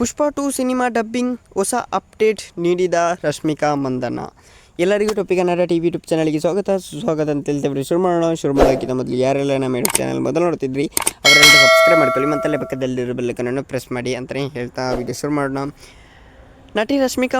ಪುಷ್ಪ 2 cinema dubbing ಹೊಸ update ನೀಡಿದ ರಶ್ಮಿಕಾ ಮಂದಣ್ಣ. ಎಲ್ಲರಿಗೂ ಟೊಪಿಕ್ ಕನ್ನಡ ಟಿವಿ ಯೂಟ್ಯೂಬ್ ಚಾನಲ್ಗೆ ಸ್ವಾಗತ ಅಂತ ಹೇಳ್ತೇವೆ. ಶುರು ಮಾಡೋಕ್ಕಿಂತ ಮೊದಲು ಯಾರೆಲ್ಲ ನಮ್ಮ ಯೂಟ್ಯೂಬ್ ಚಾನಲ್ ಮೊದಲು ನೋಡ್ತಿದ್ರಿ ಅವರೆಲ್ಲ ಸಬ್ಸ್ಕ್ರೈಬ್ ಮಾಡ್ಕೊಳ್ಳಿ, ಮತ್ತಲ್ಲೇ ಪಕ್ಕದಲ್ಲಿರೋ ಬೆಲ್ಲೈಕನ್ ಪ್ರೆಸ್ ಮಾಡಿ ಅಂತಲೇ ಹೇಳ್ತಾ ವಿಡಿಯೋ ಶುರು ಮಾಡೋಣ. ನಟಿ ರಶ್ಮಿಕಾ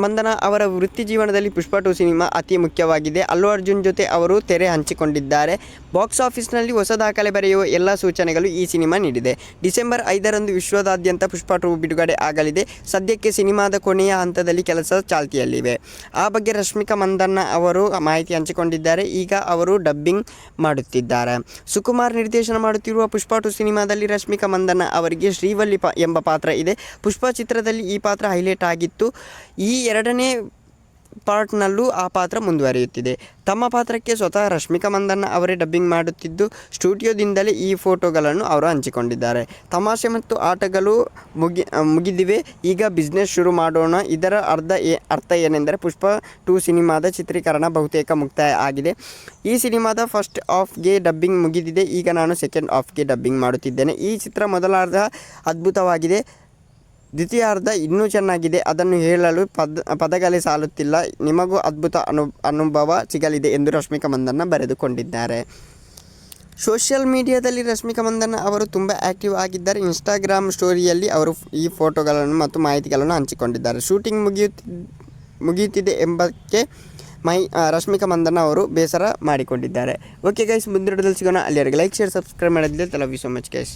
ಮಂದಣ್ಣ ಅವರ ವೃತ್ತಿ ಜೀವನದಲ್ಲಿ ಪುಷ್ಪ 2 ಸಿನಿಮಾ ಅತಿ ಮುಖ್ಯವಾಗಿದೆ. ಅಲ್ಲು ಅರ್ಜುನ್ ಜೊತೆ ಅವರು ತೆರೆ ಹಂಚಿಕೊಂಡಿದ್ದಾರೆ. ಬಾಕ್ಸ್ ಆಫೀಸ್ನಲ್ಲಿ ಹೊಸ ದಾಖಲೆ ಬರೆಯುವ ಎಲ್ಲ ಸೂಚನೆಗಳು ಈ ಸಿನಿಮಾ ನೀಡಿದೆ. ಡಿಸೆಂಬರ್ 5ರಂದು ವಿಶ್ವದಾದ್ಯಂತ ಪುಷ್ಪ 2 ಬಿಡುಗಡೆ ಆಗಲಿದೆ. ಸದ್ಯಕ್ಕೆ ಸಿನಿಮಾದ ಕೊನೆಯ ಹಂತದಲ್ಲಿ ಕೆಲಸ ಚಾಲ್ತಿಯಲ್ಲಿವೆ. ಆ ಬಗ್ಗೆ ರಶ್ಮಿಕಾ ಮಂದಣ್ಣ ಅವರು ಮಾಹಿತಿ ಹಂಚಿಕೊಂಡಿದ್ದಾರೆ. ಈಗ ಅವರು ಡಬ್ಬಿಂಗ್ ಮಾಡುತ್ತಿದ್ದಾರೆ. ಸುಕುಮಾರ್ ನಿರ್ದೇಶನ ಮಾಡುತ್ತಿರುವ ಪುಷ್ಪ 2 ಸಿನಿಮಾದಲ್ಲಿ ರಶ್ಮಿಕಾ ಮಂದಣ್ಣ ಅವರಿಗೆ ಶ್ರೀವಲ್ಲಿ ಎಂಬ ಪಾತ್ರ ಇದೆ. ಪುಷ್ಪ ಚಿತ್ರದಲ್ಲಿ ಈ ಪಾತ್ರ ಹೈಲೈಟ್ ಆಗಿತ್ತು. ಈ ಎರಡನೇ ಪಾರ್ಟ್ನಲ್ಲೂ ಆ ಪಾತ್ರ ಮುಂದುವರಿಯುತ್ತಿದೆ. ತಮ್ಮ ಪಾತ್ರಕ್ಕೆ ಸ್ವತಃ ರಶ್ಮಿಕಾ ಮಂದಣ್ಣ ಅವರೇ ಡಬ್ಬಿಂಗ್ ಮಾಡುತ್ತಿದ್ದು, ಸ್ಟುಡಿಯೋದಿಂದಲೇ ಈ ಫೋಟೋಗಳನ್ನು ಅವರು ಹಂಚಿಕೊಂಡಿದ್ದಾರೆ. ತಮಾಷೆ ಮತ್ತು ಆಟಗಳು ಮುಗಿದಿವೆ, ಈಗ ಬಿಸ್ನೆಸ್ ಶುರು ಮಾಡೋಣ. ಇದರ ಅರ್ಥ ಏನೆಂದರೆ ಪುಷ್ಪ 2 ಸಿನಿಮಾದ ಚಿತ್ರೀಕರಣ ಬಹುತೇಕ ಮುಕ್ತಾಯ ಆಗಿದೆ. ಈ ಸಿನಿಮಾದ ಫಸ್ಟ್ ಹಾಫ್ಗೆ ಡಬ್ಬಿಂಗ್ ಮುಗಿದಿದೆ. ಈಗ ನಾನು ಸೆಕೆಂಡ್ ಹಾಫ್ಗೆ ಡಬ್ಬಿಂಗ್ ಮಾಡುತ್ತಿದ್ದೇನೆ. ಈ ಚಿತ್ರ ಮೊದಲಾರ್ಧ ಅದ್ಭುತವಾಗಿದೆ, ದ್ವಿತೀಯಾರ್ಧ ಇನ್ನೂ ಚೆನ್ನಾಗಿದೆ. ಅದನ್ನು ಹೇಳಲು ಪದಗಳೇ ಸಾಲುತ್ತಿಲ್ಲ. ನಿಮಗೂ ಅದ್ಭುತ ಅನುಭವ ಸಿಗಲಿದೆ ಎಂದು ರಶ್ಮಿಕಾ ಮಂದಣ್ಣ ಬರೆದುಕೊಂಡಿದ್ದಾರೆ. ಸೋಷಿಯಲ್ ಮೀಡಿಯಾದಲ್ಲಿ ರಶ್ಮಿಕಾ ಮಂದಣ್ಣ ಅವರು ತುಂಬ ಆ್ಯಕ್ಟಿವ್ ಆಗಿದ್ದಾರೆ. ಇನ್ಸ್ಟಾಗ್ರಾಮ್ ಸ್ಟೋರಿಯಲ್ಲಿ ಅವರು ಈ ಫೋಟೋಗಳನ್ನು ಮತ್ತು ಮಾಹಿತಿಗಳನ್ನು ಹಂಚಿಕೊಂಡಿದ್ದಾರೆ. ಶೂಟಿಂಗ್ ಮುಗಿಯುತ್ತಿದೆ ಎಂಬಕ್ಕೆ ರಶ್ಮಿಕಾ ಮಂದಣ್ಣ ಅವರು ಬೇಸರ ಮಾಡಿಕೊಂಡಿದ್ದಾರೆ. ಓಕೆ ಗೈಸ್, ಮುಂದಿನ ವಿಡಿಯೋದಲ್ಲಿ ಸಿಗೋಣ. ಅಲ್ಲಿವರೆಗೆ ಲೈಕ್, ಶೇರ್, ಸಬ್ಸ್ಕ್ರೈಬ್ ಮಾಡಿದ್ದೆ. Love you so much guys.